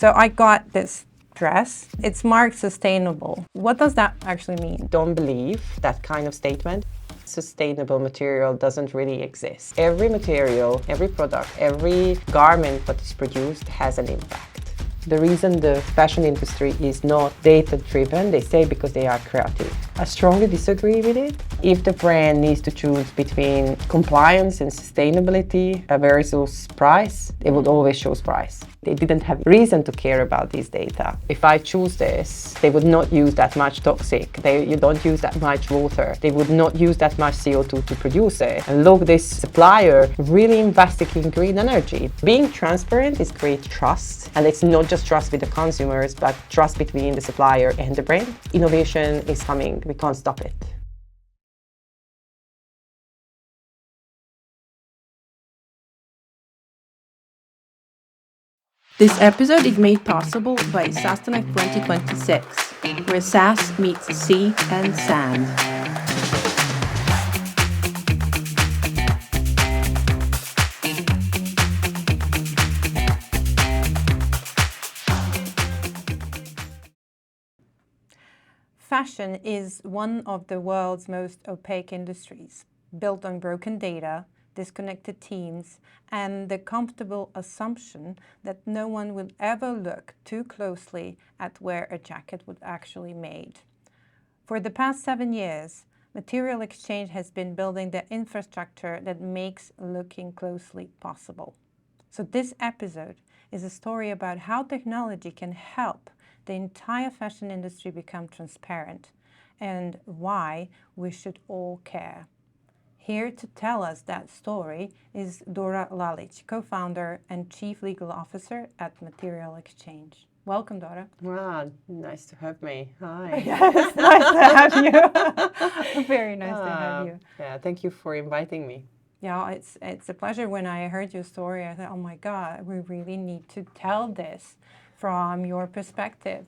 So I got this dress. It's marked sustainable. What does that actually mean? Don't believe that kind of statement. Sustainable material doesn't really exist. Every material, every product, every garment that is produced has an impact. The reason the fashion industry is not data-driven, they say because they are creative. I strongly disagree with it. If the brand needs to choose between compliance and sustainability versus price, they would always choose price. They didn't have reason to care about these data. If I choose this, they would not use that much toxic. You don't use that much water. They would not use that much CO2 to produce it. And look, this supplier really investing in green energy. Being transparent is create trust. And it's not just trust with the consumers, but trust between the supplier and the brand. Innovation is coming. We can't stop it. This episode is made possible by SaaStonic 2026, where SaaS meets sea and sand. Fashion is one of the world's most opaque industries, built on broken data, disconnected teams, and the comfortable assumption that no one will ever look too closely at where a jacket was actually made. For the past 7 years, Material Exchange has been building the infrastructure that makes looking closely possible. So this episode is a story about how technology can help the entire fashion industry become transparent and why we should all care. Here to tell us that story is Dóra Lality, co-founder and chief legal officer at Material Exchange. Welcome, Dóra. Wow, nice to have me. Hi. Yes, nice to have you. Very nice to have you. Yeah, thank you for inviting me. Yeah, it's a pleasure. When I heard your story, I thought, oh my God, we really need to tell this from your perspective.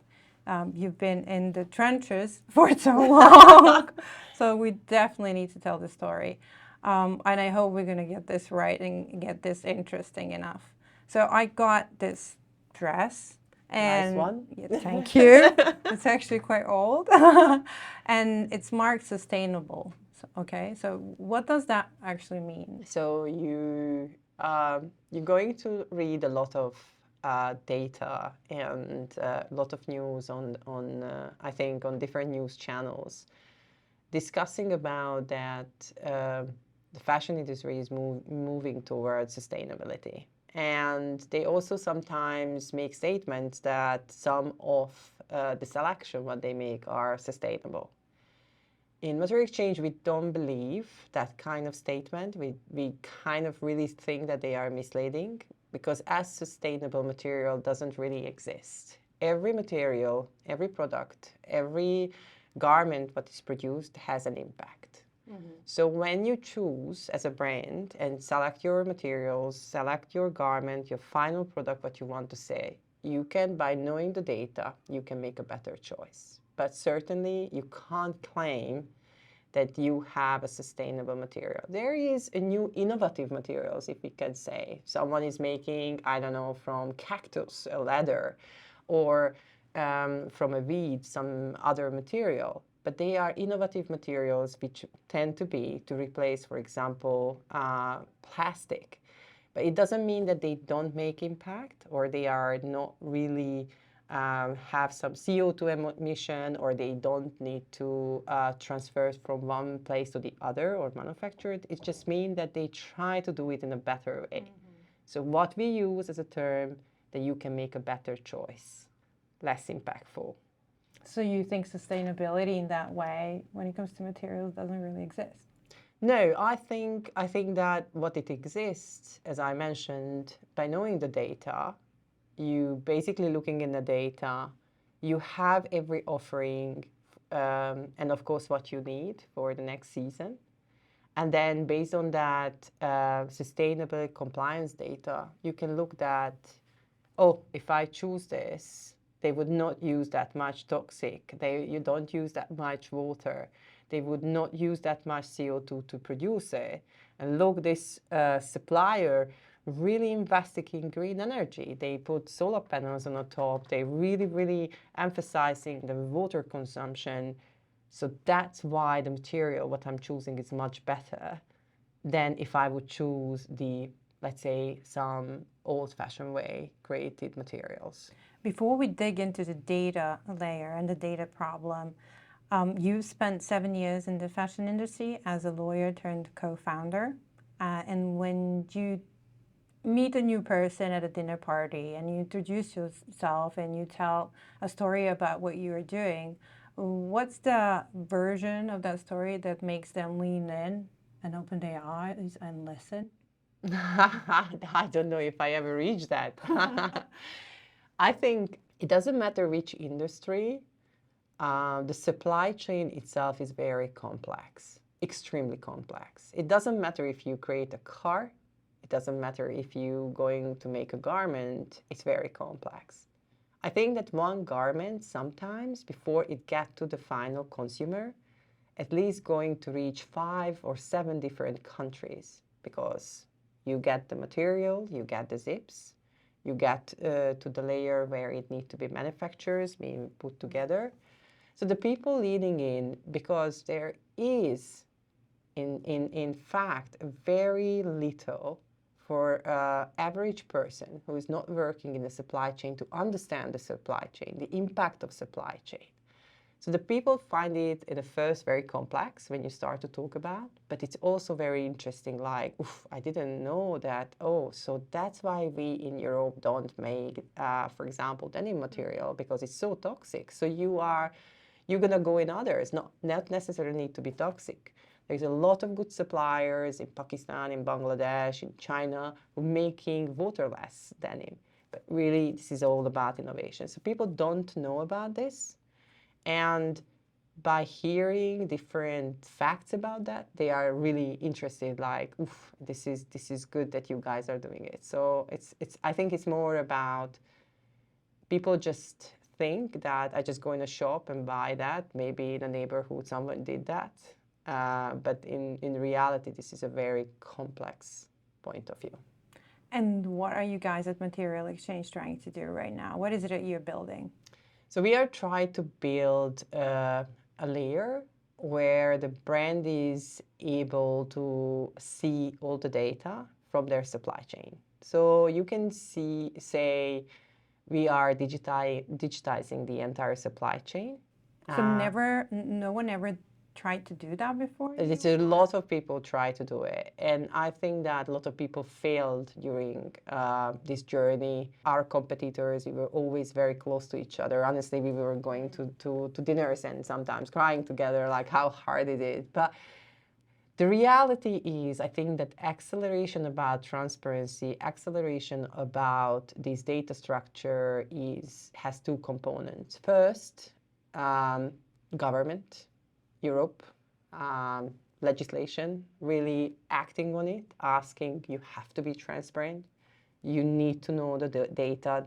You've been in the trenches for so long, so we definitely need to tell the story. And I hope we're going to get this right and get this interesting enough. So I got this dress. And nice one. Yeah, thank you. It's actually quite old. And it's marked sustainable. Okay, so what does that actually mean? So you're going to read a lot of data and a lot of news on I think on different news channels discussing about that the fashion industry is moving towards sustainability. And they also sometimes make statements that some of the selection what they make are sustainable. In Material Exchange, we don't believe that kind of statement. We kind of really think that they are misleading because as sustainable material doesn't really exist. Every material, every product, every garment that is produced has an impact. Mm-hmm. So when you choose as a brand and select your materials, select your garment, your final product, what you want to say, you can, by knowing the data, you can make a better choice. But certainly you can't claim that you have a sustainable material. There is a new innovative materials, if we can say. Someone is making, I don't know, from cactus, a leather, or from a weed, some other material. But they are innovative materials which tend to be to replace, for example, plastic. But it doesn't mean that they don't make impact or they are not really have some CO2 emission or they don't need to transfer from one place to the other or manufacture it. It just means that they try to do it in a better way. Mm-hmm. So what we use as a term that you can make a better choice, less impactful. So you think sustainability in that way, when it comes to materials, doesn't really exist? No, I think that what it exists, as I mentioned, by knowing the data, you basically looking in the data, you have every offering and of course what you need for the next season. And then based on that sustainable compliance data, you can look that, oh, if I choose this, they would not use that much toxic. You don't use that much water. They would not use that much CO2 to produce it. And look, this supplier really investing in green energy. They put solar panels on the top. They really emphasizing the water consumption. So that's why the material, what I'm choosing, is much better than if I would choose the, let's say, some old-fashioned way created materials. Before we dig into the data layer and the data problem, you spent 7 years in the fashion industry as a lawyer turned co-founder. And when you meet a new person at a dinner party and you introduce yourself and you tell a story about what you are doing, what's the version of that story that makes them lean in and open their eyes and listen? I don't know if I ever reached that. I think it doesn't matter which industry, the supply chain itself is very complex, extremely complex. It doesn't matter if you create a car, it doesn't matter if you're going to make a garment, it's very complex. I think that one garment sometimes, before it gets to the final consumer, at least going to reach 5 or 7 different countries, because you get the material, you get the zips, you get to the layer where it needs to be manufactured, being put together. So the people leading in, because there is, in fact, very little for average person who is not working in the supply chain to understand the supply chain, the impact of supply chain. So the people find it at first very complex when you start to talk about, but it's also very interesting, like, oof, I didn't know that, oh, so that's why we in Europe don't make, for example, denim material, because it's so toxic. So you're gonna go in others, not necessarily need to be toxic. There's a lot of good suppliers in Pakistan, in Bangladesh, in China, who are making waterless denim. But really, this is all about innovation. So people don't know about this. And by hearing different facts about that, they are really interested, like, oof, this is good that you guys are doing it. So I think it's more about people just think that I just go in a shop and buy that. Maybe in a neighborhood someone did that. But in reality, this is a very complex point of view. And what are you guys at Material Exchange trying to do right now? What is it that you're building? So we are trying to build a layer where the brand is able to see all the data from their supply chain. So you can say we are digitizing the entire supply chain. So no one ever tried to do that before? It's a lot of people try to do it, and I think that a lot of people failed during this journey. Our competitors, we were always very close to each other. Honestly, we were going to dinners and sometimes crying together, like how hard it is. But the reality is, I think that acceleration about transparency, acceleration about this data structure has 2 components. First, government. Europe, legislation, really acting on it, asking you have to be transparent. You need to know the data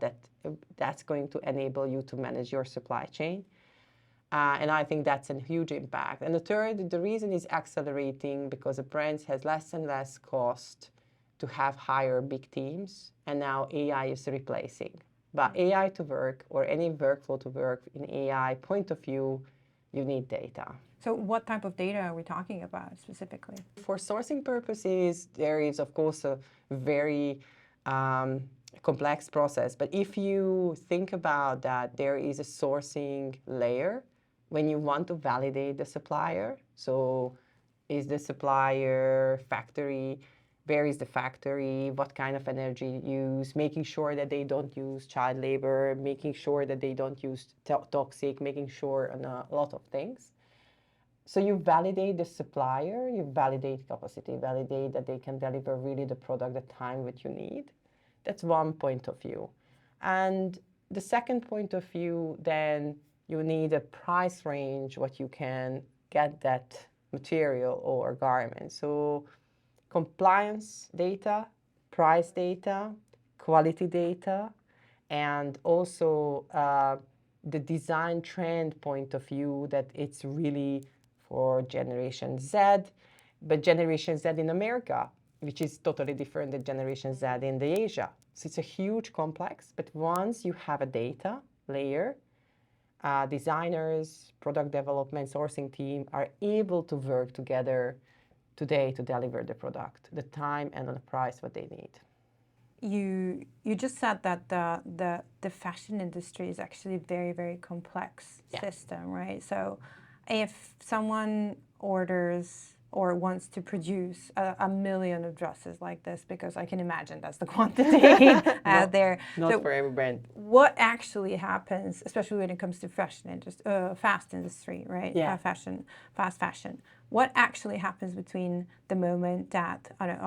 that's going to enable you to manage your supply chain. And I think that's a huge impact. And the third, the reason is accelerating because the brands has less and less cost to have higher big teams. And now AI is replacing. But AI to work, or any workflow to work in AI point of view, you need data. So what type of data are we talking about specifically? For sourcing purposes, there is, of course, a very complex process. But if you think about that, there is a sourcing layer when you want to validate the supplier. So is the supplier factory? Where is the factory? What kind of energy use? Making sure that they don't use child labor, making sure that they don't use toxic, making sure on a lot of things. So you validate the supplier, you validate capacity, validate that they can deliver really the product, the time that you need. That's one point of view. And the second point of view, then you need a price range, what you can get that material or garment. So compliance data, price data, quality data, and also the design trend point of view that it's really for Generation Z, but Generation Z in America, which is totally different than Generation Z in the Asia. So it's a huge complex, but once you have a data layer, designers, product development, sourcing team are able to work together today to deliver the product, the time and the price what they need. You just said that the fashion industry is actually a very, very complex system, right? So if someone orders or wants to produce a million of dresses like this, because I can imagine that's the quantity out there. Not so for every brand. What actually happens, especially when it comes to fashion industry, fast industry, right? Yeah. Fast fashion. What actually happens between the moment that,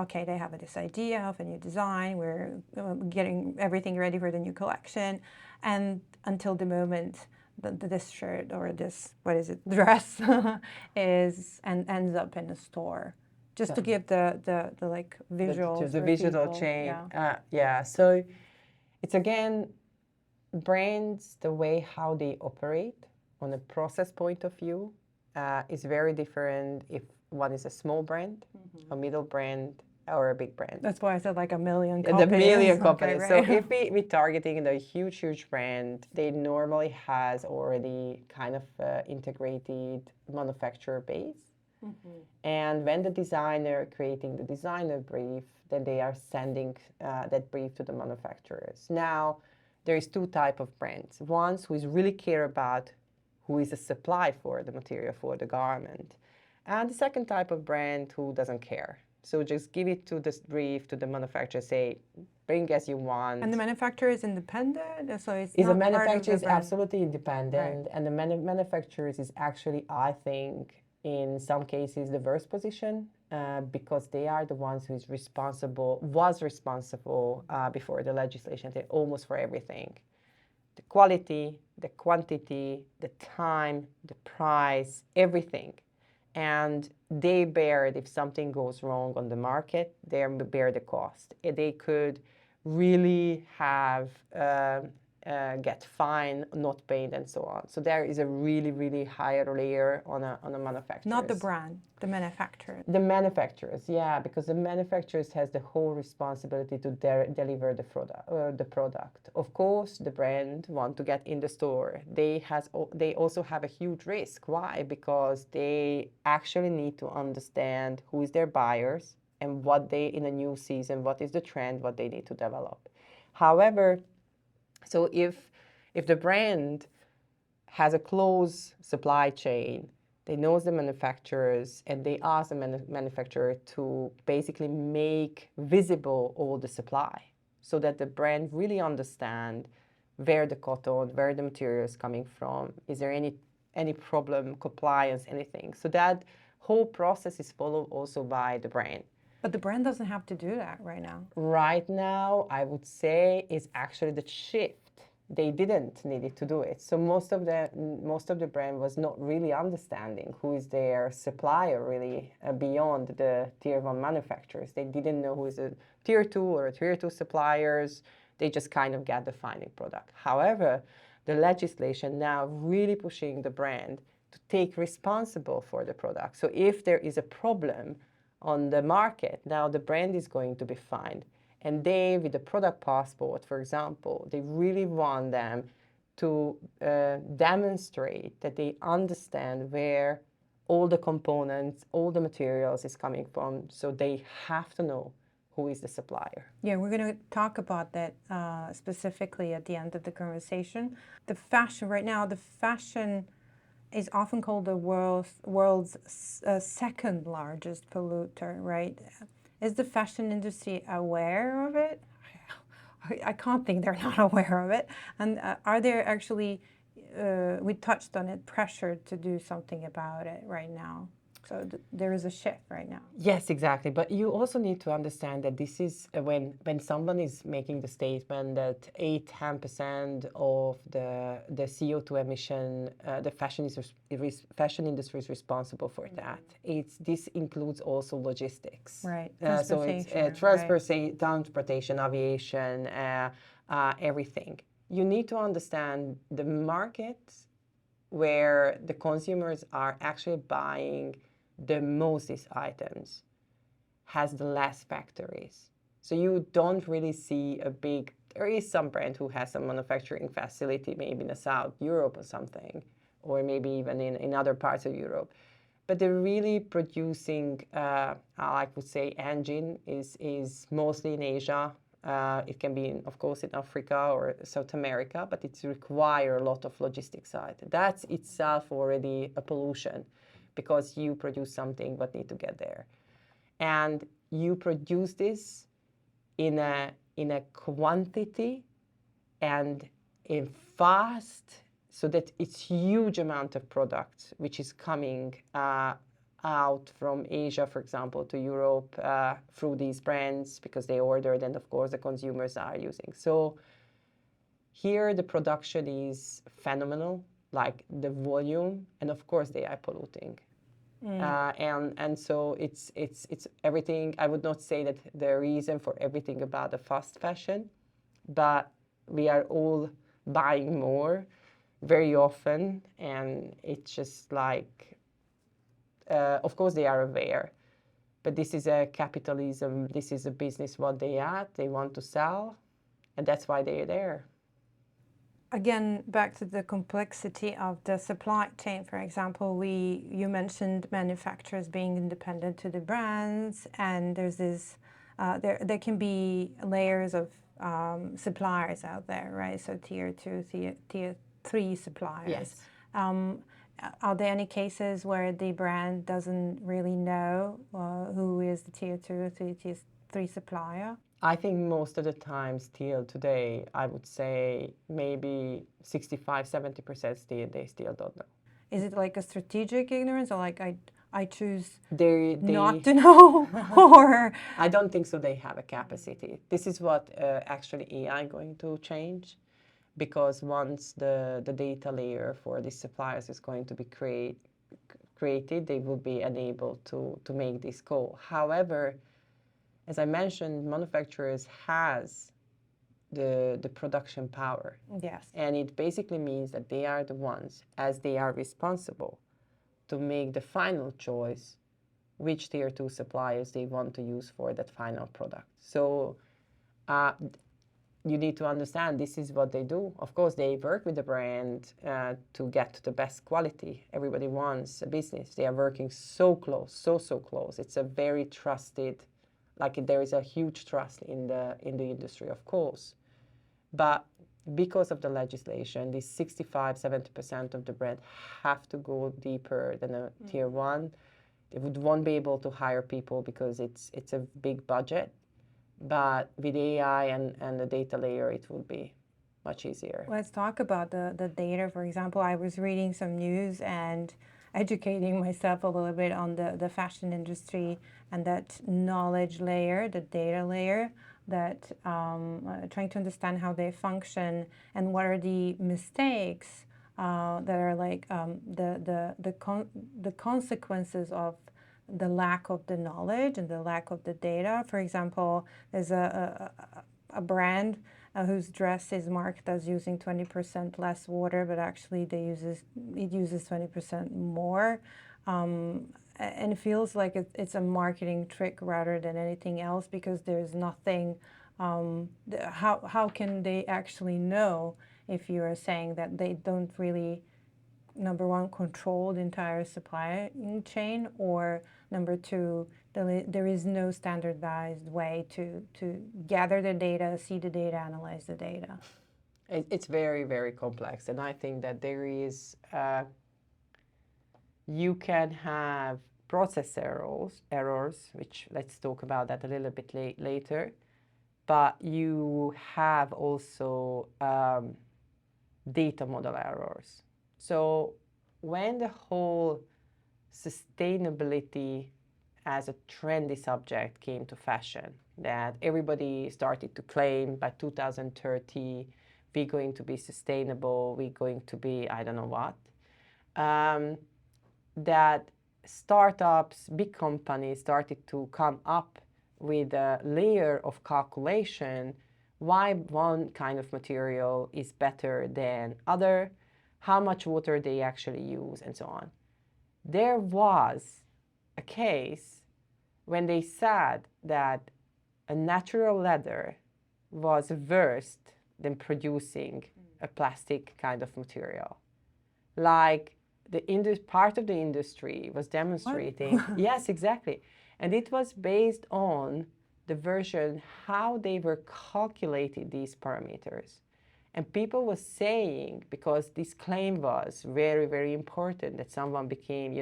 okay, they have this idea of a new design, we're getting everything ready for the new collection, and until the moment this shirt or this, dress is and ends up in a store, just to give the like visuals. The visual people. chain. So it's again, brands, the way how they operate on a process point of view is very different if one is a small brand, a middle brand, or a big brand. That's why I said like a million companies. The million companies. Okay, right. So if we're targeting the huge brand, they normally has already kind of integrated manufacturer base. And when the designer creating the designer brief, then they are sending that brief to the manufacturers. Now, there is two type of brands. One who is really care about who is the supply for the material for the garment. And the second type of brand who doesn't care. So just give it to this brief to the manufacturer, say, bring as you want. And the manufacturer is independent, so it's the not manufacturer is part of the absolutely independent, right. And the manufacturers is actually, I think, in some cases, the worst position because they are the ones who was responsible before the legislation, almost for everything. The quality, the quantity, the time, the price, everything. And they bear it if something goes wrong on the market, they bear the cost. They could really have get fined, not paid, and so on. So there is a really, really higher layer on a manufacturer. Not the brand, the manufacturer. The manufacturers, yeah, because the manufacturers has the whole responsibility to deliver the product. Of course, the brand want to get in the store. They also have a huge risk. Why? Because they actually need to understand who is their buyers and what they in a new season, what is the trend, what they need to develop. However, so if the brand has a close supply chain, they know the manufacturers, and they ask the manufacturer to basically make visible all the supply so that the brand really understand where the cotton, where the material is coming from, is there any problem, compliance, anything. So that whole process is followed also by the brand. But the brand doesn't have to do that right now. Right now, I would say is actually the shift. They didn't need to do it. So most of the brand was not really understanding who is their supplier really beyond the tier 1 manufacturers. They didn't know who is a tier 2 or a tier 2 suppliers. They just kind of get the final product. However, the legislation now really pushing the brand to take responsible for the product. So if there is a problem on the market, now the brand is going to be fined. And they, with the product passport, for example, they really want them to demonstrate that they understand where all the components, all the materials is coming from. So they have to know who is the supplier. Yeah, we're going to talk about that specifically at the end of the conversation. The fashion, right now, the fashion is often called the world's second largest polluter, right? Is the fashion industry aware of it? I can't think they're not aware of it. And are there actually, we touched on it, pressure to do something about it right now? So there is a shift right now. Yes, exactly. But you also need to understand that this is when someone is making the statement that 8-10% of the CO2 emission, the fashion industry is responsible for that. This includes also logistics. Right. So it's transportation, aviation, everything. You need to understand the markets where the consumers are actually buying the most these items has the less factories. So you don't really see a big, there is some brand who has some manufacturing facility, maybe in the South Europe or something, or maybe even in other parts of Europe. But they're really producing, I would say, engine is mostly in Asia. It can be, of course, in Africa or South America, but it requires a lot of logistics side. That's itself already a pollution, because you produce something but need to get there. And you produce this in a quantity and in fast, so that it's huge amount of product which is coming out from Asia, for example, to Europe through these brands, because they ordered, and of course the consumers are using. So here the production is phenomenal, like the volume, and of course they are polluting. And so it's everything. I would not say that the reason for everything about the fast fashion, but we are all buying more very often, and it's just like, of course they are aware, but this is a capitalism, this is a business what they want to sell, and that's why they are there. Again, back to the complexity of the supply chain, for example, you mentioned manufacturers being independent to the brands, and there's this, there can be layers of suppliers out there, right? So tier 2, tier 3 suppliers. Yes. Are there any cases where the brand doesn't really know who is the tier 2 or tier 3 supplier? I think most of the time still today, I would say maybe 65-70% they still don't know. Is it like a strategic ignorance, or like I choose They not to know? Or I don't think so they have a capacity. This is what actually AI going to change, because once the data layer for these suppliers is going to be created, they will be enabled to make this call. However, as I mentioned, manufacturers has the production power. yes, And it basically means that they are the ones, as they are responsible, to make the final choice which tier 2 suppliers they want to use for that final product. So you need to understand this is what they do. Of course, they work with the brand to get the best quality. Everybody wants a business. They are working so close, so close. It's a very trusted, like there is a huge trust in the industry, of course. But because of the legislation, these 65-70% of the brand have to go deeper than a tier 1. They won't be able to hire people because it's a big budget. But with AI and the data layer, it will be much easier. Let's talk about the data. For example, I was reading some news and educating myself a little bit on the fashion industry and that knowledge layer, the data layer, that trying to understand how they function and what are the mistakes that are like the consequences of the lack of the knowledge and the lack of the data. For example, there's a brand whose dress is marked as using 20% less water, but actually it uses 20% more. And it feels like it's a marketing trick rather than anything else, because there's nothing. How can they actually know if you are saying that they don't really, number one, control the entire supply chain, or number two, there is no standardized way to gather the data, see the data, analyze the data? It's very, very complex. And I think that there is, you can have process errors, which let's talk about that a little bit later. But you have also data model errors. So when the whole sustainability as a trendy subject came to fashion, that everybody started to claim by 2030, we're going to be sustainable, we're going to be, I don't know what, that startups, big companies started to come up with a layer of calculation why one kind of material is better than other, how much water they actually use, and so on. There was a case when they said that a natural leather was worse than producing a plastic kind of material. Like part of the industry was demonstrating, yes, exactly. And it was based on the version, how they were calculating these parameters. And people were saying, because this claim was very, very important, that someone became,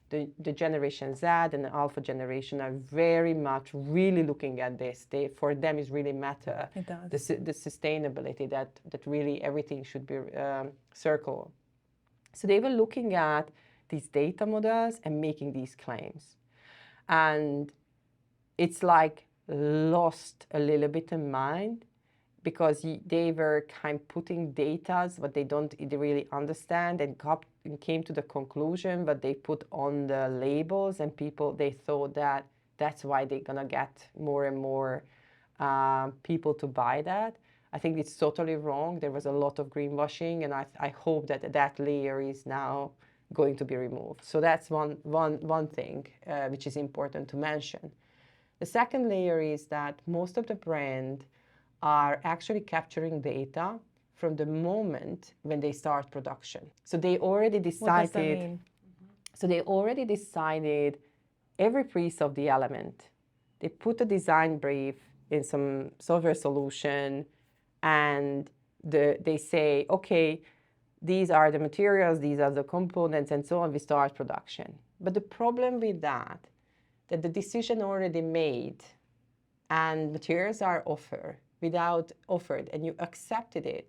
the Generation Z and the Alpha generation are very much really looking at this. For them, is really matter. It does. The sustainability, that really everything should be circular. So they were looking at these data models and making these claims. And it's like lost a little bit in mind, because they were kind of putting data what they don't really understand, and came to the conclusion what they put on the labels, and they thought that that's why they're gonna get more and more people to buy that. I think it's totally wrong. There was a lot of greenwashing, and I hope that layer is now going to be removed. So that's one thing which is important to mention. The second layer is that most of the brands are actually capturing data from the moment when they start production. So they already decided. What does that mean? So they already decided every piece of the element. They put a design brief in some software solution, and they say, okay, these are the materials, these are the components, and so on. We start production. But the problem with that the decision already made, and materials are offered, and you accepted it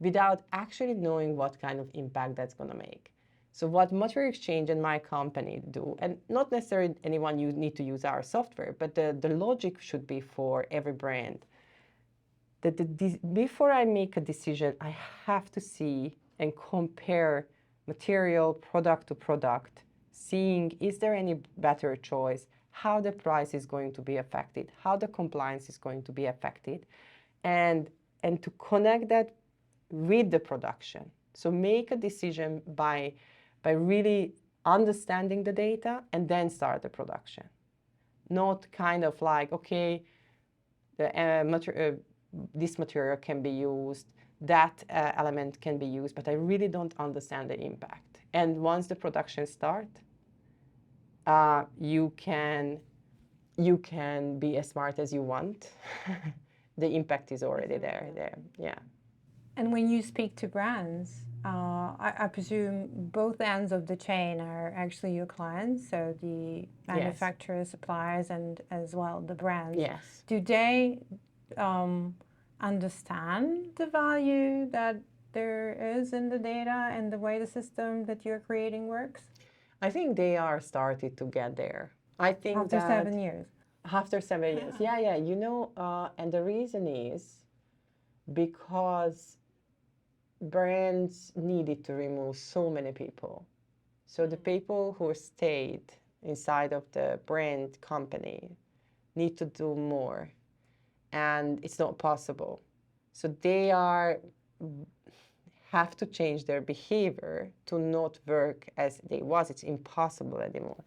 without actually knowing what kind of impact that's going to make. So what Material Exchange and my company do, and not necessarily anyone you need to use our software, but the logic should be for every brand, that before I make a decision, I have to see and compare material product to product, seeing is there any better choice, how the price is going to be affected, how the compliance is going to be affected, and to connect that with the production. So make a decision by really understanding the data and then start the production. Not kind of like, okay, this material can be used, that element can be used, but I really don't understand the impact. And once the production starts, you can be as smart as you want. The impact is already there. Yeah. And when you speak to brands, I presume both ends of the chain are actually your clients, so the manufacturers, suppliers, and as well the brands. Yes. Do they understand the value that there is in the data and the way the system that you're creating works? I think they are started to get there. I think after 7 years. After 7 years, yeah. And the reason is because brands needed to remove so many people. So the people who stayed inside of the brand company need to do more, and it's not possible. So they have to change their behavior to not work as they was. It's impossible anymore.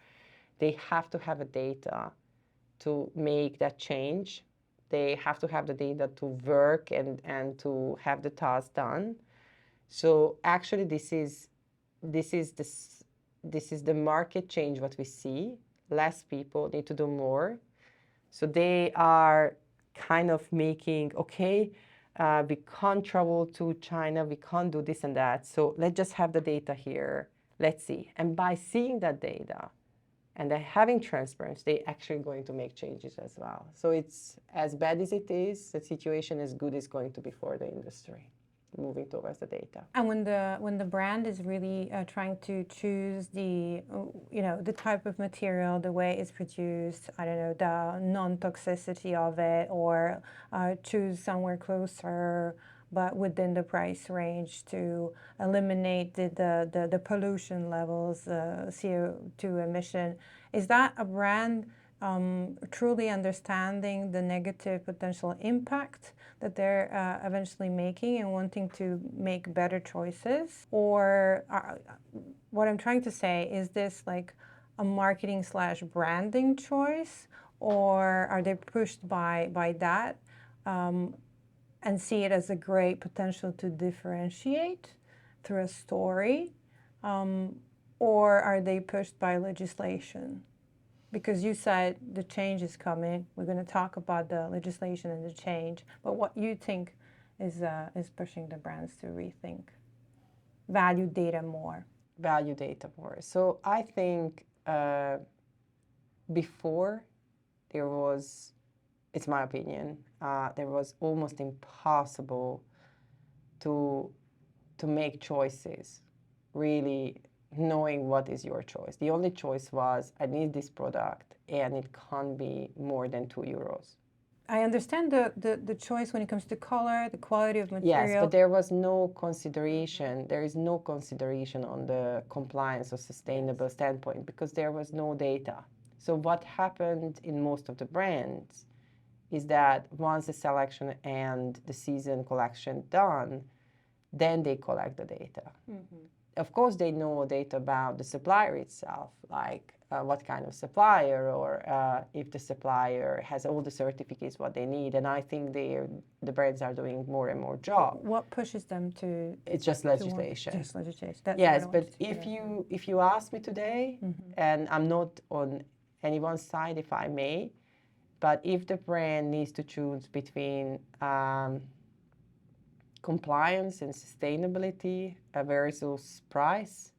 They have to have a data to make that change. They have to have the data to work and to have the task done. So actually, this is the market change what we see. Less people need to do more. So they are kind of making, okay, we can't travel to China, we can't do this and that. So let's just have the data here. Let's see. And by seeing that data and having transparency, they're actually going to make changes as well. So it's as bad as it is, the situation as good is going to be for the industry, moving towards the data. And when the brand is really trying to choose the type of material, the way it's produced, I don't know, the non-toxicity of it, or choose somewhere closer but within the price range to eliminate the pollution levels, CO2 emission, is that a brand truly understanding the negative potential impact that they're eventually making and wanting to make better choices? Or what I'm trying to say is this like a marketing / branding choice, or are they pushed by that and see it as a great potential to differentiate through a story, or are they pushed by legislation? Because you said the change is coming. We're going to talk about the legislation and the change, but what you think is pushing the brands to rethink, value data more? Value data more. So I think before there was, it's my opinion, there was almost impossible to make choices, really knowing what is your choice. The only choice was, I need this product and it can't be more than €2. I understand the choice when it comes to color, the quality of material. Yes, but there was no consideration. There is no consideration on the compliance or sustainable standpoint because there was no data. So what happened in most of the brands is that once the selection and the season collection done, then they collect the data. Mm-hmm. Of course, they know data about the supplier itself, like what kind of supplier, or if the supplier has all the certificates what they need. And I think the brands are doing more and more job. What pushes them to? It's just legislation. Just legislation. That's yes, but if you ask me today, mm-hmm. and I'm not on anyone's side, if I may, but if the brand needs to choose between compliance and sustainability versus price,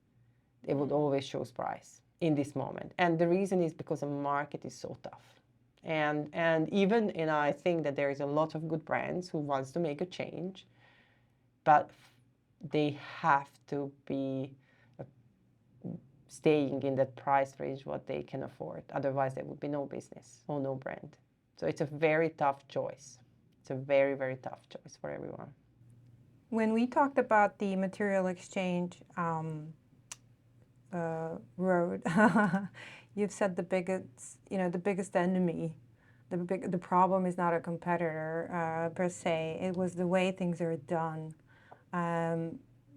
they would always choose price in this moment. And the reason is because the market is so tough. And even, I think that there is a lot of good brands who wants to make a change, but they have to be staying in that price range what they can afford. Otherwise, there would be no business or no brand. So it's a very tough choice. It's a very, very tough choice for everyone. When we talked about the material exchange road, you've said the biggest enemy, the problem is not a competitor per se. It was the way things are done.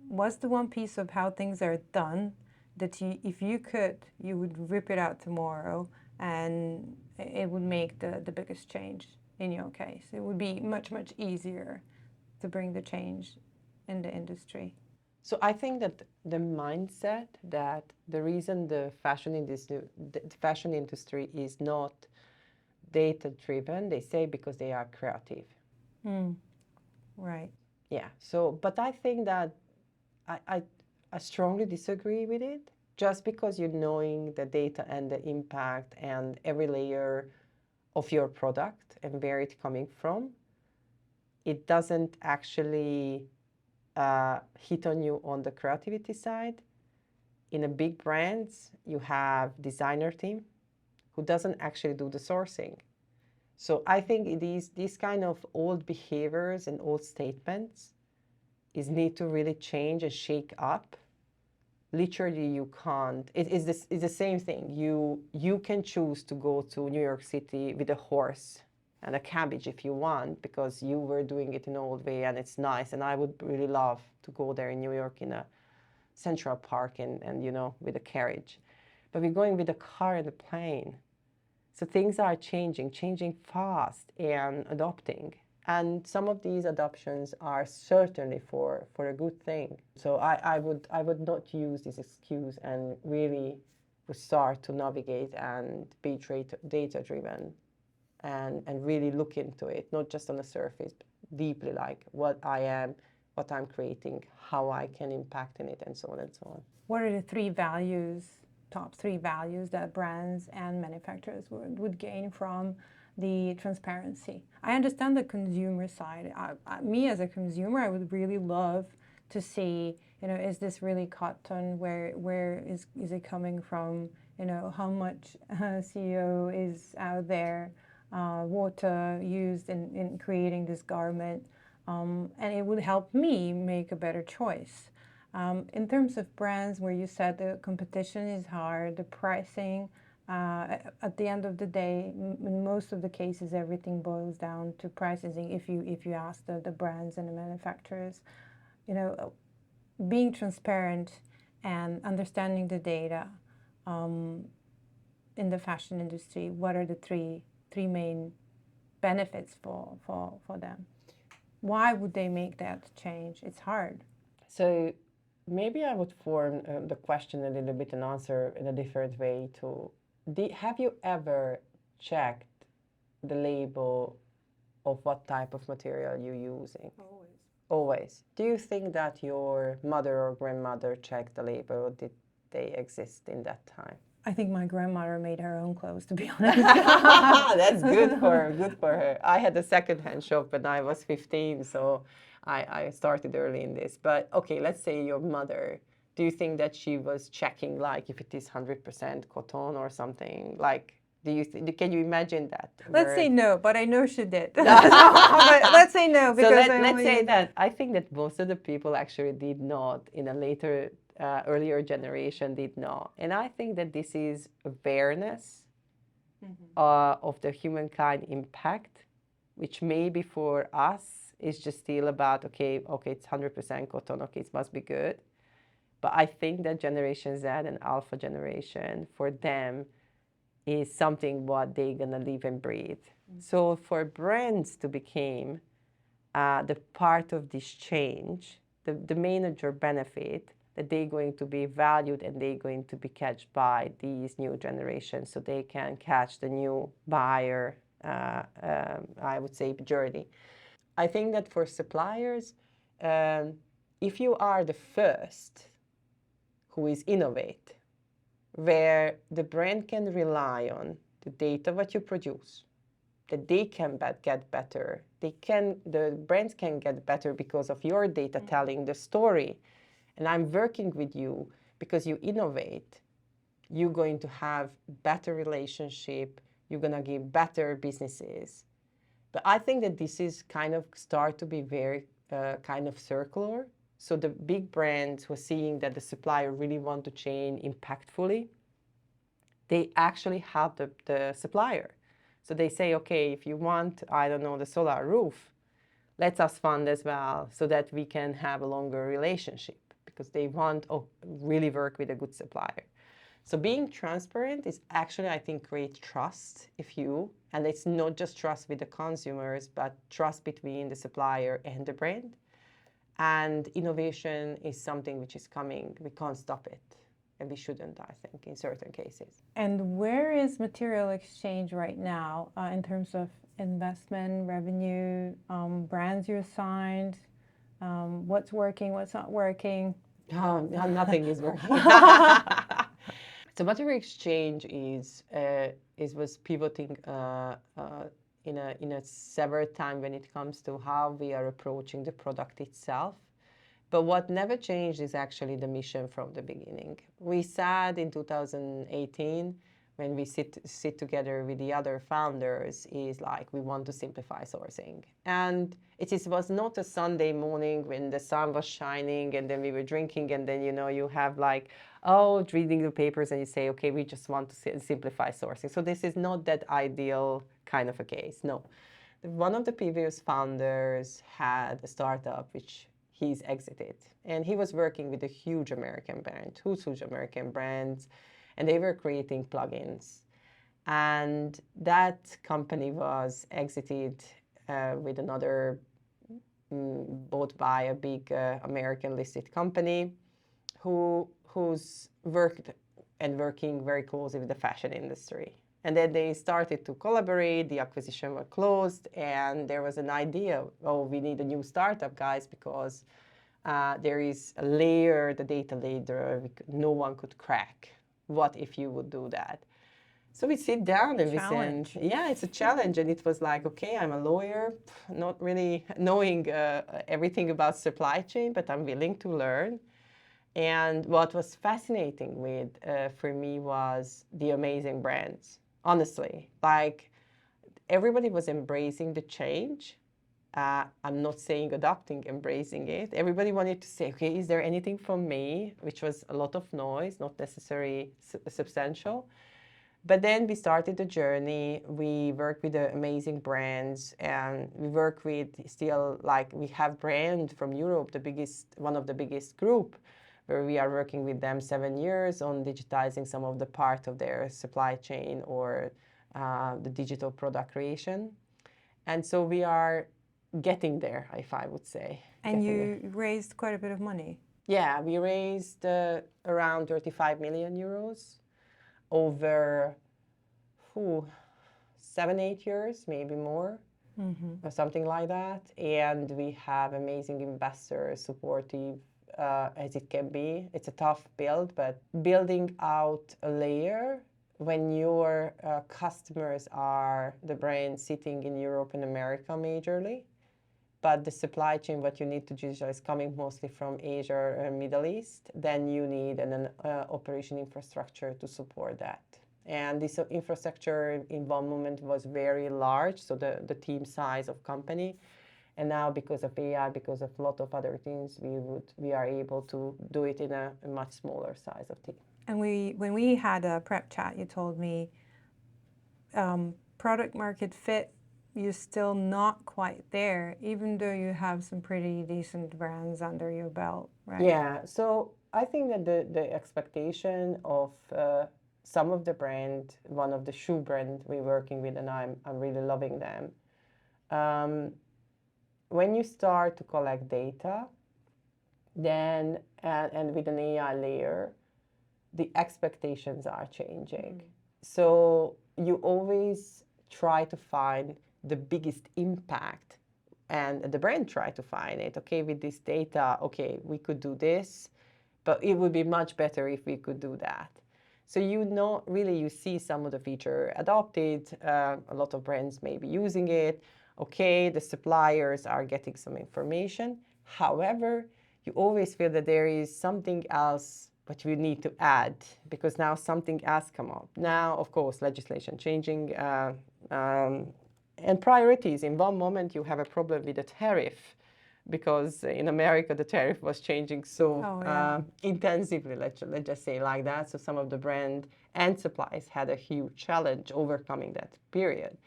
What's the one piece of how things are done that if you could, you would rip it out tomorrow and it would make the biggest change in your case? It would be much, much easier to bring the change in the industry. So I think that the mindset that the reason the fashion industry is not data-driven, they say because they are creative. Right. Yeah. So, but I think that I strongly disagree with it. Just because you're knowing the data and the impact and every layer of your product and where it's coming from, it doesn't actually hit on you on the creativity side. In a big brands, you have designer team who doesn't actually do the sourcing. So I think these kind of old behaviors and old statements need to really change and shake up. Literally, you can't. It's the same thing. You can choose to go to New York City with a horse and a cabbage if you want, because you were doing it in an old way and it's nice. And I would really love to go there in New York in a Central Park and with a carriage. But we're going with a car and a plane. So things are changing fast and adopting. And some of these adoptions are certainly for a good thing. So I would not use this excuse and really start to navigate and be data-driven and really look into it, not just on the surface, but deeply, like what I am, what I'm creating, how I can impact in it, and so on and so on. What are the top three values that brands and manufacturers would gain from the transparency? I understand the consumer side. Me as a consumer, I would really love to see, is this really cotton? Where is it coming from? How much CO is out there, water used in creating this garment, and it would help me make a better choice. In terms of brands, where you said the competition is hard, the pricing, at the end of the day, in most of the cases, everything boils down to pricing. If you ask the brands and the manufacturers, being transparent and understanding the data, in the fashion industry, what are the three main benefits for them? Why would they make that change? It's hard. So maybe I would form the question a little bit and answer in a different way too. Have you ever checked the label of what type of material you're using? Always. Always. Do you think that your mother or grandmother checked the label, or did they exist in that time? I think my grandmother made her own clothes, to be honest. That's good for her. Good for her. I had a second-hand shop when I was 15, so I started early in this. But okay, let's say your mother. Do you think that she was checking like if it is 100% cotton or something? Like, can you imagine that? Let's say no, but I know she did. But let's say no because so let's say that I think that most of the people actually did not in a later, earlier generation did not, and I think that this is awareness of the humankind impact, which maybe for us is just still about okay, it's 100% cotton, okay, it must be good, but I think that Generation Z and Alpha generation for them is something what they're gonna live and breathe. So for brands to become the part of this change, the major benefit that they're going to be valued and they're going to be catched by these new generations, so they can catch the new buyer, I would say, journey. I think that for suppliers, if you are the first who is innovate, where the brand can rely on the data what you produce, that they can get better. The brands can get better because of your data telling the story. And I'm working with you because you innovate. You're going to have better relationship. You're going to give better businesses. But I think that this is kind of start to be very kind of circular. So the big brands who are seeing that the supplier really want to change impactfully, they actually help the supplier. So they say, okay, if you want, I don't know, the solar roof, let us fund as well so that we can have a longer relationship, because they want to really work with a good supplier. So being transparent is actually, I think, create trust and it's not just trust with the consumers, but trust between the supplier and the brand. And innovation is something which is coming. We can't stop it. And we shouldn't, I think, in certain cases. And where is Material Exchange right now in terms of investment, revenue, brands you signed, what's working, what's not working? Nothing is working. So Material Exchange was pivoting in a several time when it comes to how we are approaching the product itself. But what never changed is actually the mission from the beginning. We said in 2018, when we sit together with the other founders, is like we want to simplify sourcing. And was not a Sunday morning when the sun was shining and then we were drinking and then, you have like, reading the papers and you say, okay, we just want to simplify sourcing. So this is not that ideal kind of a case, no. One of the previous founders had a startup which he's exited. And he was working with a huge American brand, two huge American brands, and they were creating plugins. And that company was exited with another, bought by a big American listed company who's working very closely with the fashion industry. And then they started to collaborate, the acquisition was closed, and there was an idea, we need a new startup, guys, because there is a layer, the data layer, no one could crack. What if you would do that? So we sit down and Challenge. we said, it's a challenge. And it was like, okay, I'm a lawyer, not really knowing everything about supply chain, but I'm willing to learn. And what was fascinating for me was the amazing brands. Honestly, like everybody was embracing the change. I'm not saying adopting, embracing it. Everybody wanted to say, okay, is there anything from me? Which was a lot of noise, not necessarily substantial. But then we started the journey. We work with the amazing brands, and we work with still, like, we have brand from Europe, one of the biggest group, where we are working with them 7 years on digitizing some of the part of their supply chain or the digital product creation. And so we are getting there, if I would say. And you raised quite a bit of money. Yeah, we raised around 35 million euros over 7-8 years, maybe more, or something like that. And we have amazing investors, supportive as it can be. It's a tough build, but building out a layer when your customers are the brands sitting in Europe and America majorly, but the supply chain, what you need to digitize is coming mostly from Asia and Middle East, then you need an operation infrastructure to support that. And this infrastructure in one moment was very large, so the team size of company. And now because of AI, because of a lot of other things, we are able to do it in a much smaller size of team. And when we had a prep chat, you told me product market fit, you're still not quite there, even though you have some pretty decent brands under your belt, right? Yeah, so I think that the expectation of some of the brand, one of the shoe brand we're working with, and I'm really loving them. When you start to collect data, then and with an AI layer, the expectations are changing. So you always try to find the biggest impact, and the brand try to find it. Okay, with this data, okay, we could do this, but it would be much better if we could do that. So you see some of the feature adopted, a lot of brands may be using it. Okay, the suppliers are getting some information. However, you always feel that there is something else but you need to add, because now something else come up. Now, of course, legislation changing and priorities. In one moment, you have a problem with the tariff, because in America, the tariff was changing so intensively, let's just say like that. So some of the brand and suppliers had a huge challenge overcoming that period.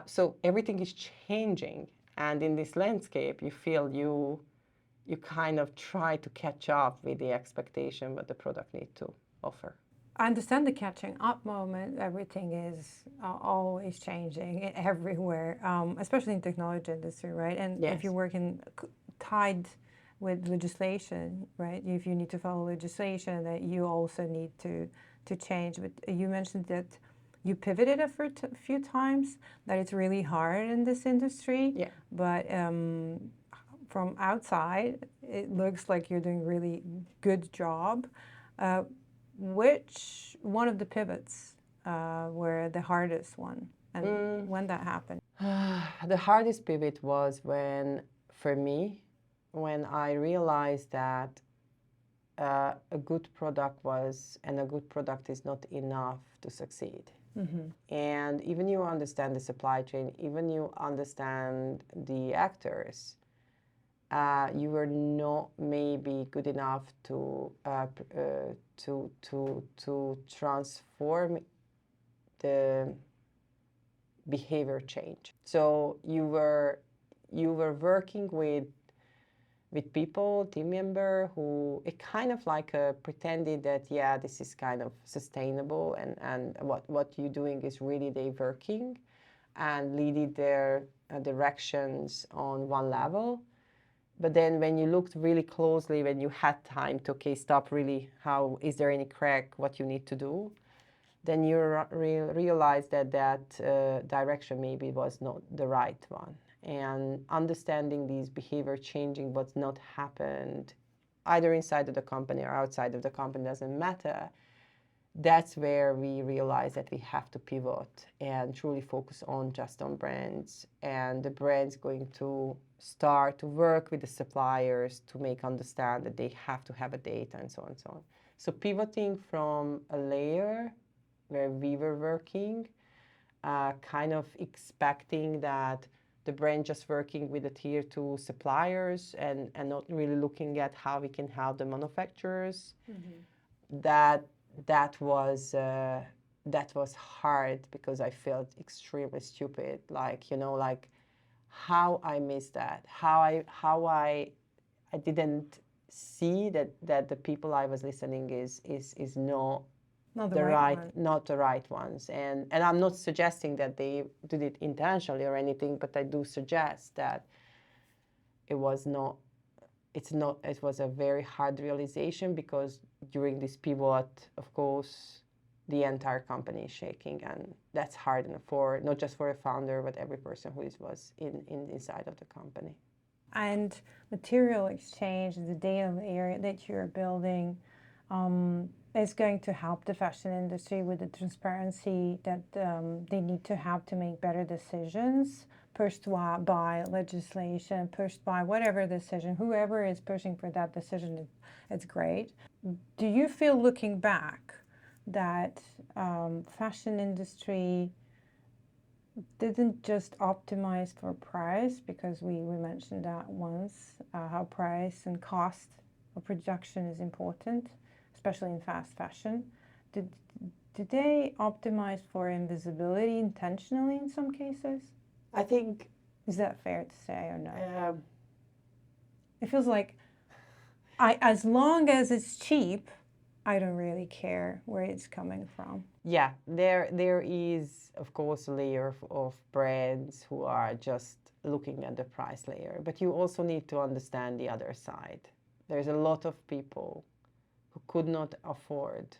So everything is changing. And in this landscape, you feel you kind of try to catch up with the expectation what the product needs to offer. I understand the catching up moment. Everything is always changing everywhere, especially in technology industry, right? And Yes. if you're working tied with legislation, right? If you need to follow legislation, that you also need to change. But you mentioned that you pivoted a few times, that it's really hard in this industry. Yeah. But from outside, it looks like you're doing a really good job. Which one of the pivots were the hardest one, and when that happened? The hardest pivot was for me, when I realized that a good product a good product is not enough to succeed. And even you understand the supply chain, even you understand the actors, you were not maybe good enough to transform the behavior change. So you were working with people, team member, who it kind of like pretended that this is kind of sustainable, and what you're doing is really they working, and leading their directions on one level. But then when you looked really closely, when you had time to stop really, how is there any crack, what you need to do, then you realize that direction maybe was not the right one. And understanding these behavior changing what's not happened, either inside of the company or outside of the company, doesn't matter. That's where we realize that we have to pivot and truly focus on brands, and the brands going to start to work with the suppliers to make understand that they have to have a data and so on and so on. So pivoting from a layer where we were working, kind of expecting that the brand just working with the tier 2 suppliers and not really looking at how we can help the manufacturers. That was hard, because I felt extremely stupid, like how I missed that, how I didn't see that the people I was listening is not Not the right one. not the right ones. And I'm not suggesting that they did it intentionally or anything, but I do suggest that it was a very hard realization, because during this pivot, of course, the entire company is shaking, and that's hard for not just for a founder, but every person who was inside of the company. And material exchange, the data layer that you're building, is going to help the fashion industry with the transparency that they need to have to make better decisions, pushed by legislation, pushed by whatever decision, whoever is pushing for that decision, it's great. Do you feel, looking back, that fashion industry didn't just optimize for price, because we mentioned that once, how price and cost of production is important, especially in fast fashion. Did they optimize for invisibility intentionally in some cases? I think... Is that fair to say, or no? It feels like, as long as it's cheap, I don't really care where it's coming from. Yeah, there is, of course, a layer of brands who are just looking at the price layer, but you also need to understand the other side. There's a lot of people who could not afford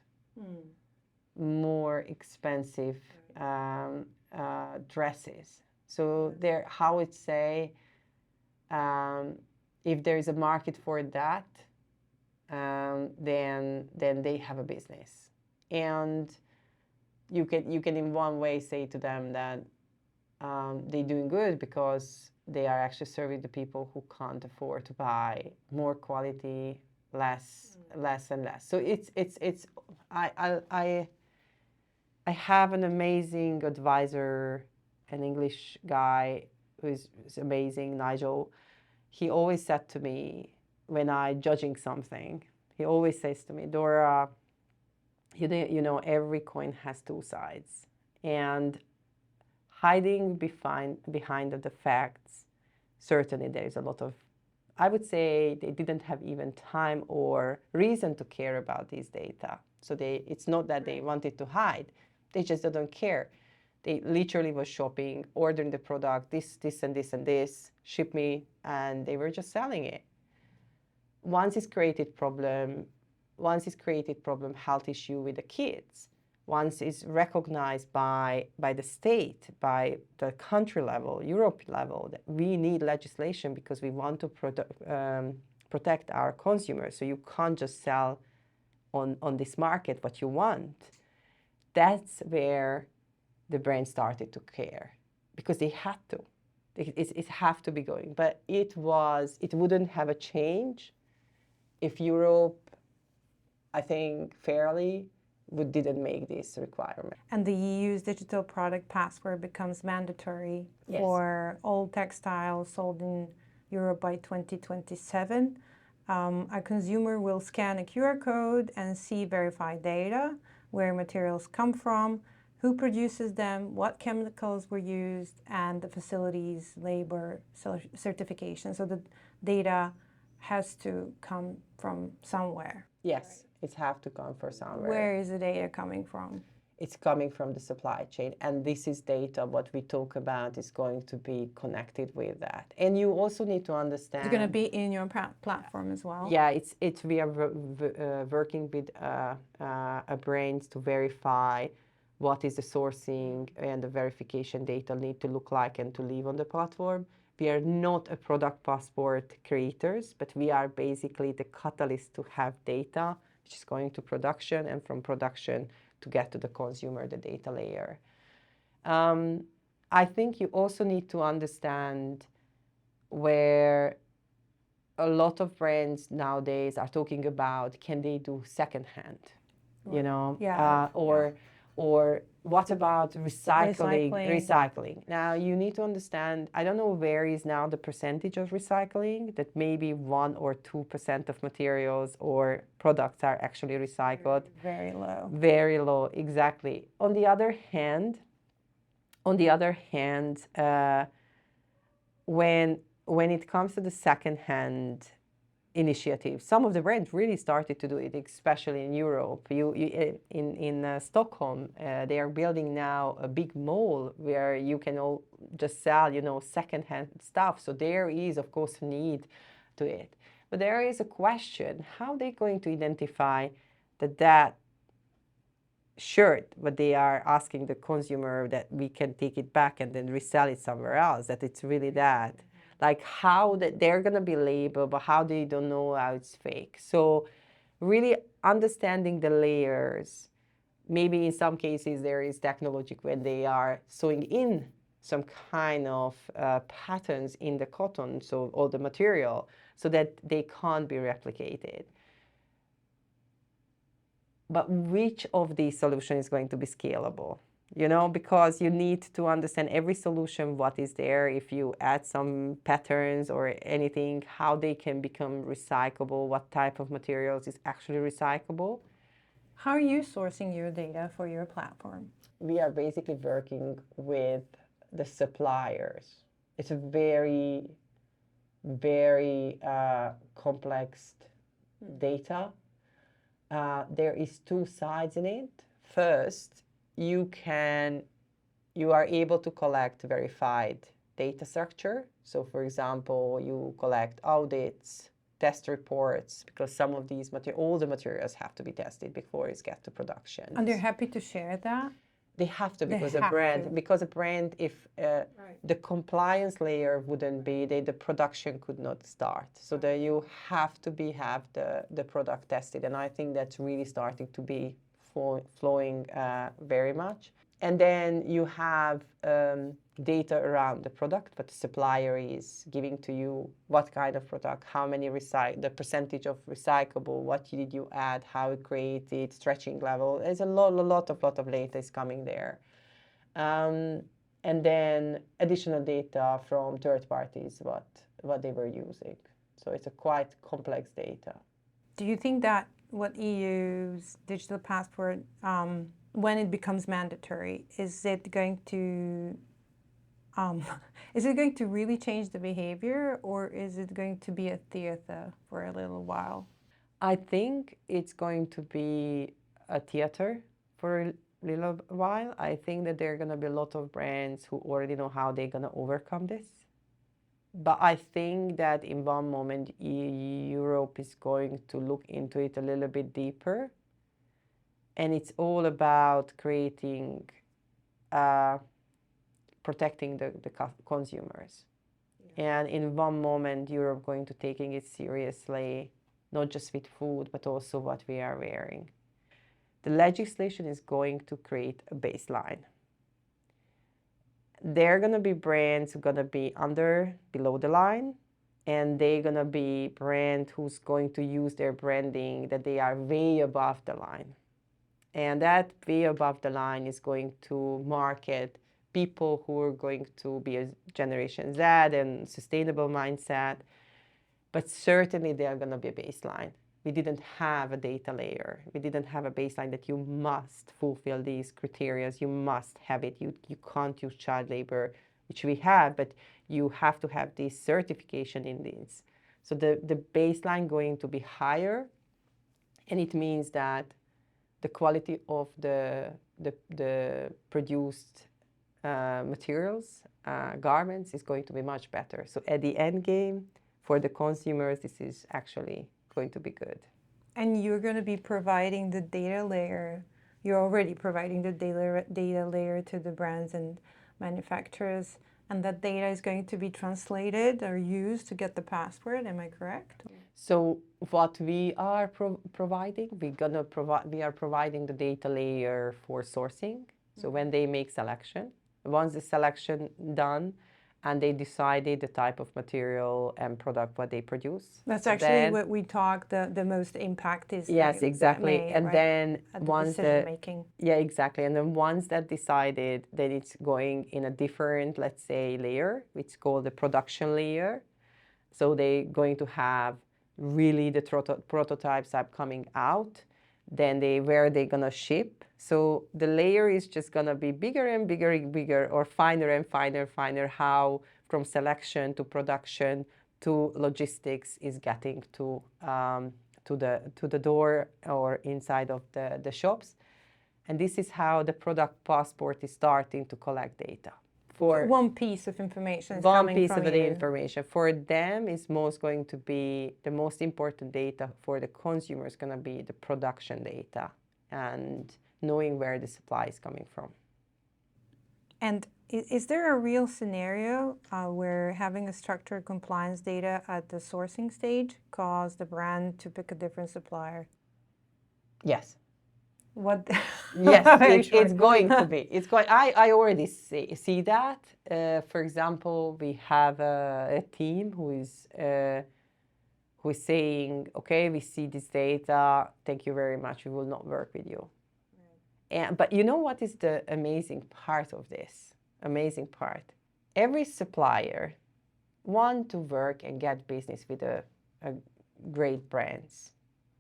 more expensive dresses. So there, how it say, if there is a market for that, then they have a business, and you can in one way say to them that they're doing good because they are actually serving the people who can't afford to buy more quality, less and less. So it's I have an amazing advisor, an English guy who's amazing, Nigel. He always said to me, when I'm judging something, he always says to me, Dora, you know, every coin has two sides. And hiding behind the facts, certainly there is a lot of, I would say they didn't have even time or reason to care about these data. So it's not that they wanted to hide, they just didn't care. They literally was shopping, ordering the product, this and this and this, ship me, and they were just selling it. Once it's created problem, health issue with the kids, once it's recognized by the state, by the country level, Europe level, that we need legislation because we want to protect our consumers. So you can't just sell on this market what you want. That's where the brand started to care, because they had to. It have to be going. But it wouldn't have a change if Europe, I think, fairly didn't make this requirement. And the EU's digital product passport becomes mandatory for all textiles sold in Europe by 2027. A consumer will scan a QR code and see verified data, where materials come from, who produces them, what chemicals were used, and the facility's labor certification. So the data has to come from somewhere. Yes, it have to come from somewhere. Where is the data coming from? It's coming from the supply chain, and this is data. What we talk about is going to be connected with that. And you also need to understand. It's going to be in your platform as well. Yeah, we are working with brands to verify what is the sourcing and the verification data need to look like and to leave on the platform. We are not a product passport creators, but we are basically the catalyst to have data, which is going to production, and from production to get to the consumer, the data layer. I think you also need to understand where a lot of brands nowadays are talking about, can they do secondhand, you know? Or what about recycling? Now, you need to understand, I don't know where is now the percentage of recycling, that maybe 1 or 2% of materials or products are actually recycled. Very low. Very low, exactly. On the other hand, when it comes to the secondhand initiative. Some of the brands really started to do it, especially in Europe. In Stockholm, they are building now a big mall where you can all just sell, secondhand stuff. So there is, of course, a need to it. But there is a question: how are they going to identify that shirt, what they are asking the consumer, that we can take it back and then resell it somewhere else, that it's really that? Like, how that they're going to be labeled, but how they don't know how it's fake. So really understanding the layers. Maybe in some cases there is technology when they are sewing in some kind of patterns in the cotton, so all the material, so that they can't be replicated. But which of these solutions is going to be scalable? Because you need to understand every solution, what is there, if you add some patterns or anything, how they can become recyclable, what type of materials is actually recyclable. How are you sourcing your data for your platform? We are basically working with the suppliers. It's a very, very complex data. There is two sides in it. First, you are able to collect verified data structure. So, for example, you collect audits, test reports, because some of these all the materials have to be tested before it gets to production. And they're happy to share that? They have to, because a brand, if the compliance layer wouldn't be, the production could not start. So that you have to have the product tested, and I think that's really starting to be flowing very much. And then you have data around the product, but the supplier is giving to you what kind of product, how many the percentage of recyclable, what did you add, how it created, stretching level. There's a lot of data is coming there. And then additional data from third parties, what they were using. So it's a quite complex data. Do you think that what EU's digital passport, when it becomes mandatory, is it going to really change the behavior, or is it going to be a theater for a little while? I think it's going to be a theater for a little while. I think that there are going to be a lot of brands who already know how they're going to overcome this. But I think that in one moment, Europe is going to look into it a little bit deeper. And it's all about creating, protecting the consumers. Yeah. And in one moment, Europe going to taking it seriously, not just with food, but also what we are wearing. The legislation is going to create a baseline. There are going to be brands who are going to be below the line, and they're going to be brand who's going to use their branding that they are way above the line. And that way above the line is going to market people who are going to be a Generation Z and sustainable mindset. But certainly there are going to be a baseline. We didn't have a data layer. We didn't have a baseline that you must fulfill these criteria. You must have it. You can't use child labor, which we have, but you have to have this certification in these. So the baseline going to be higher, and it means that the quality of the produced materials, garments, is going to be much better. So at the end game, for the consumers, this is actually going to be good. And you're going to be providing the data layer. You're already providing the data layer to the brands and manufacturers, and that data is going to be translated or used to get the passport. Am I correct? So what we are providing, we are providing the data layer for sourcing. So when they make selection, once the selection done, and they decided the type of material and product what they produce. That's actually what we talk, the most impact is. Yes, exactly. And then once making. Yeah, exactly. And then once that decided, then it's going in a different, let's say, layer, which is called the production layer. So they're going to have really the prototypes are coming out. Then where they're gonna ship. So the layer is just gonna be bigger and bigger and bigger, or finer and finer, how from selection to production to logistics is getting to the door or inside of the shops. And this is how the product passport is starting to collect data. For one piece of information is one coming piece from of the you. information. For them, is most going to be the most important data. For the consumer, is going to be the production data and knowing where the supply is coming from. And is there a real scenario where having a structured compliance data at the sourcing stage caused the brand to pick a different supplier? Yes. What? Yes, Sure. it's going to be. It's going. I already see that. For example, we have a team who is saying, okay, we see this data. Thank you very much. We will not work with you. Right. But you know what is the amazing part of this? Amazing part. Every supplier wants to work and get business with a great brands.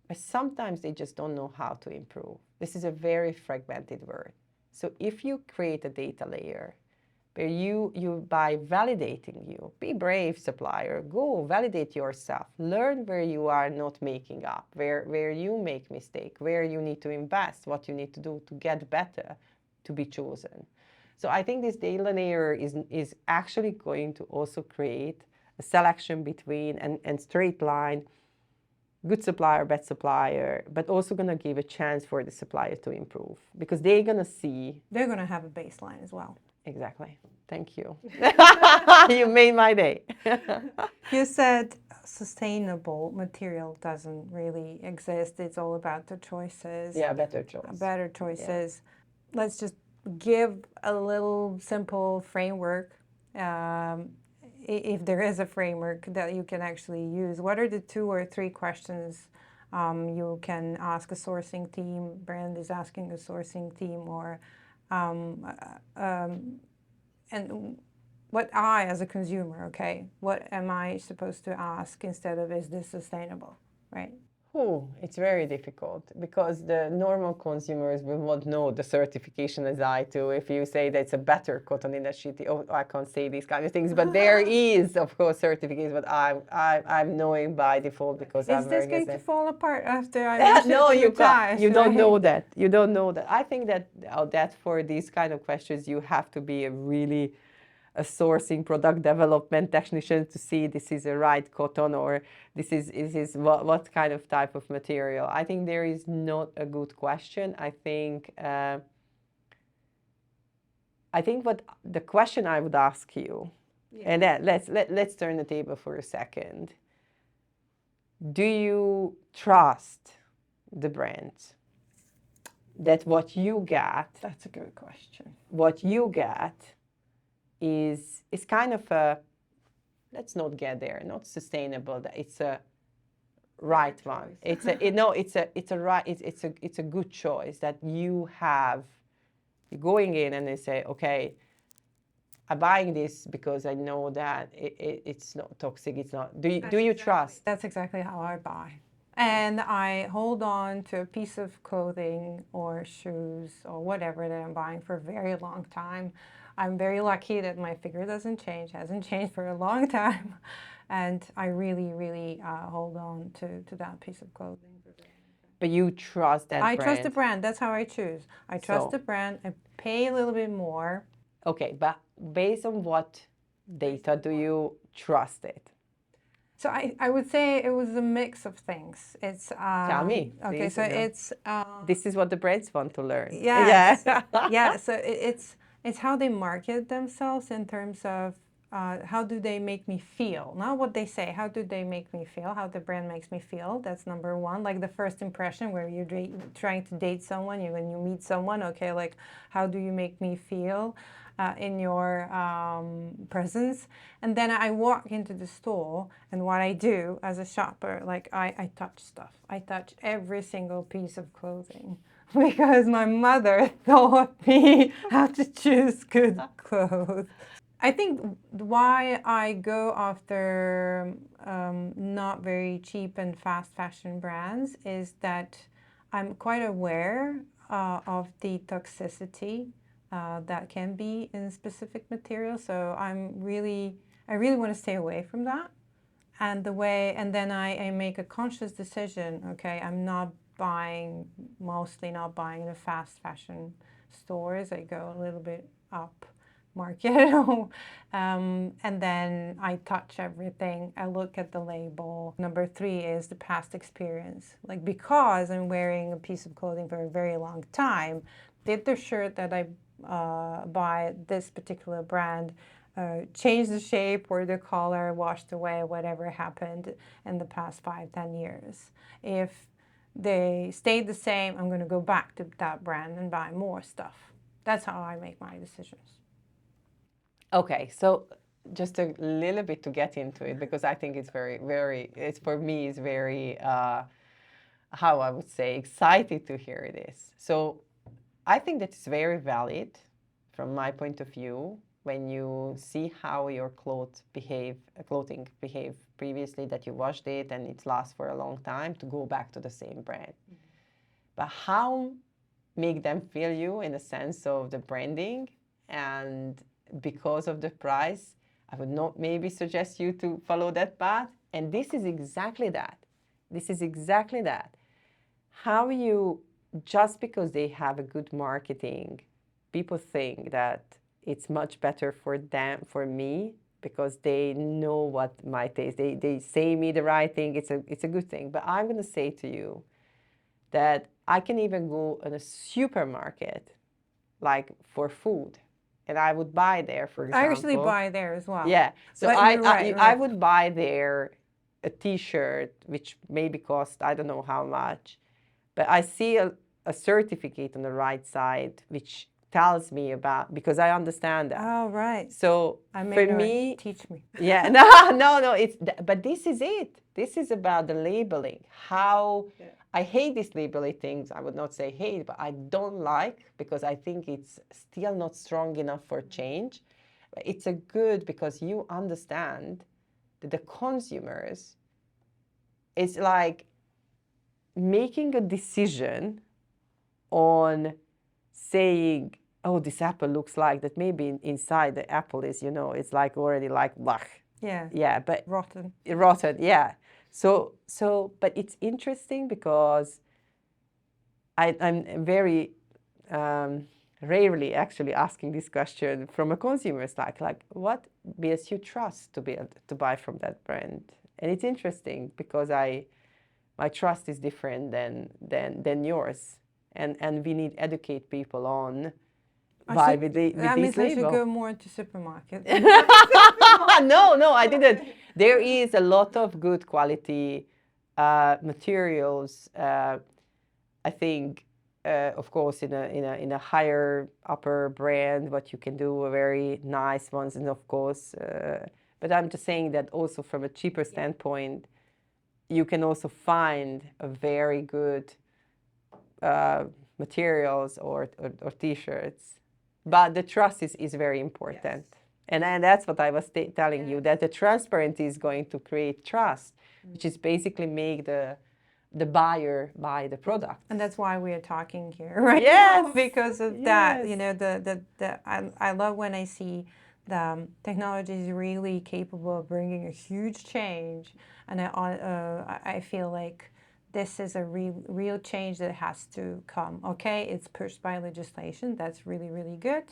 But sometimes they just don't know how to improve. This is a very fragmented world. So if you create a data layer where you by validating you, be brave supplier, go validate yourself, learn where you are not making up, where you make mistake, where you need to invest, what you need to do to get better, to be chosen. So I think this data layer is actually going to also create a selection between and straight line, good supplier, bad supplier, but also going to give a chance for the supplier to improve because they're going to see. They're going to have a baseline as well. Exactly. Thank you. You made my day. You said sustainable material doesn't really exist. It's all about the choices. Yeah, better choice. Better choices. Yeah. Let's just give a little simple framework. If there is a framework that you can actually use, what are the 2 or 3 questions you can ask a sourcing team, brand is asking a sourcing team, or and what I, as a consumer, okay, what am I supposed to ask instead of, is this sustainable, right? It's very difficult because the normal consumers will not know the certification as I do. If you say that it's a better cotton in a sheet, I can't say these kind of things. But there is, of course, certificates. But I'm knowing by default because I'm wearing it. Is this going to fall apart after I wash no, it you can't. You don't know that. You don't know that. I think that for these kind of questions, you have to be a sourcing product development technician to see this is a right cotton or this is what kind of type of material. I think there is not a good question. I think what the question I would ask you, and then let's turn the table for a second. Do you trust the brand that what you get? That's a good question. What you get is kind of a, let's not get there, not sustainable, that it's a right one. It's a good choice that you have. You're going in and they say, okay, I'm buying this because I know that it's not toxic. It's not. Do you trust? That's exactly how I buy. And I hold on to a piece of clothing or shoes or whatever that I'm buying for a very long time. I'm very lucky that my figure doesn't change, hasn't changed for a long time. And I really, really hold on to that piece of clothing. But you trust that brand? I trust the brand. That's how I choose. I trust the brand. I pay a little bit more. Okay, but based on what data do you trust it? So I would say it was a mix of things. It's tell me. Okay, so it's this is what the brands want to learn. Yes. Yeah. So it's how they market themselves in terms of how do they make me feel, not what they say. How do they make me feel? How the brand makes me feel. That's number one. Like the first impression, where you're trying to date someone, when you meet someone. Okay, like how do you make me feel in your presence? And then I walk into the store, and what I do as a shopper, like I touch stuff. I touch every single piece of clothing because my mother taught me how to choose good clothes. I think why I go after not very cheap and fast fashion brands is that I'm quite aware of the toxicity that can be in specific materials. So I really want to stay away from that. And then I make a conscious decision, okay, I'm mostly not buying in the fast fashion stores. I go a little bit up market. And then I touch everything. I look at the label. Number 3 is the past experience. Like, because I'm wearing a piece of clothing for a very long time, did the shirt that I buy at this particular brand change the shape or the color, washed away, whatever happened in the past 5-10 years? If they stayed the same, I'm going to go back to that brand and buy more stuff. That's how I make my decisions. Okay, so just a little bit to get into it, because I think it's for me, it's very, how I would say, excited to hear this. So I think that it's very valid from my point of view when you see how your clothing behave previously, that you washed it and it lasts for a long time, to go back to the same brand. Mm-hmm. But how make them feel you in the sense of the branding, and because of the price, I would not maybe suggest you to follow that path. And this is exactly that. How you, just because they have a good marketing, people think that it's much better for me, because they know what my taste. They say me the right thing. It's a good thing. But I'm going to say to you that I can even go in a supermarket, like for food, and I would buy there, for example. I actually buy there as well. Yeah. So right. I would buy there a T-shirt, which maybe cost, I don't know how much, but I see a certificate on the right side, which tells me about, because I understand that. Oh, right. So for me, teach me. Yeah, no. But this is it. This is about the labeling. How I hate these labeling things. I would not say hate, but I don't like, because I think it's still not strong enough for change. It's a good, because you understand that the consumers, it's like making a decision on saying, oh, this apple looks like that. Maybe inside the apple is, it's like already like, blah. Yeah, but rotten, yeah. So, but it's interesting, because I'm very rarely actually asking this question from a consumer, like what builds you trust to buy from that brand? And it's interesting, because my trust is different than yours, and we need to educate people on why with this label. I should go more into supermarkets. No, I didn't. There is a lot of good quality materials. I think, of course, in a higher upper brand, what you can do, very nice ones, and of course, but I'm just saying that also from a cheaper standpoint, you can also find a very good materials or T-shirts. But the trust is very important. Yes. And that's what I was telling you, that the transparency is going to create trust, which is basically make the buyer buy the product. And that's why we are talking here, right? Yes. Because of that, I love when I see the technology is really capable of bringing a huge change. And I feel like this is a real change that has to come. Okay, it's pushed by legislation. That's really, really good.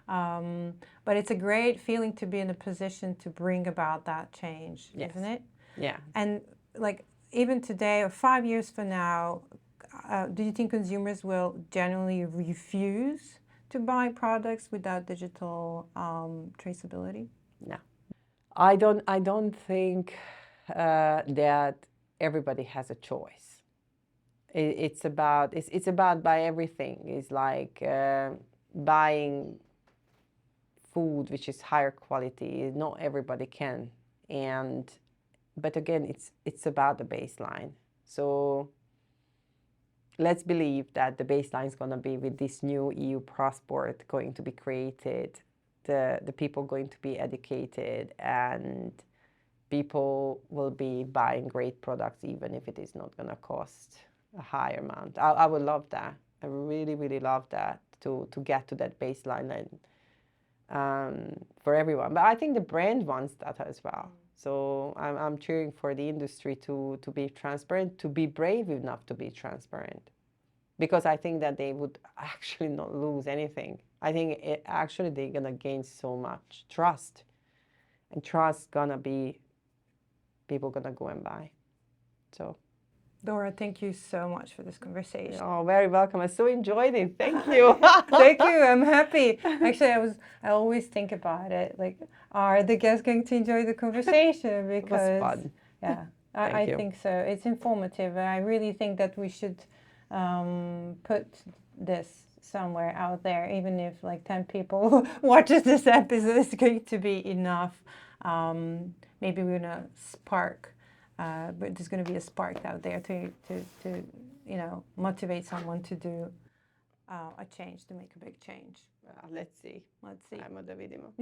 But it's a great feeling to be in a position to bring about that change, yes. Isn't it? Yeah. And like even today or 5 years from now, do you think consumers will generally refuse to buy products without digital traceability? No. I don't think that everybody has a choice. It's about buy everything. It's like buying food which is higher quality. Not everybody can, but again, it's about the baseline. So let's believe that the baseline is going to be with this new EU passport going to be created. The people going to be educated, and people will be buying great products, even if it is not going to cost a high amount. I would love that. I really, really love that, to get to that baseline and for everyone. But I think the brand wants that as well. So I'm cheering for the industry to be transparent, to be brave enough to be transparent, because I think that they would actually not lose anything. I think actually they're gonna gain so much trust, and trust gonna be people gonna go and buy. So. Dóra, thank you so much for this conversation. Oh, very welcome. I so enjoyed it. Thank you. Thank you. I'm happy. Actually, I always think about it. Like, are the guests going to enjoy the conversation? Because it was fun. Yeah, I think so. It's informative, and I really think that we should put this somewhere out there, even if like 10 people watches this episode. It's going to be enough. Maybe we're gonna spark. But there's going to be a spark out there to motivate someone to do a change, to make a big change. Let's see. Let's see. I'm at the video.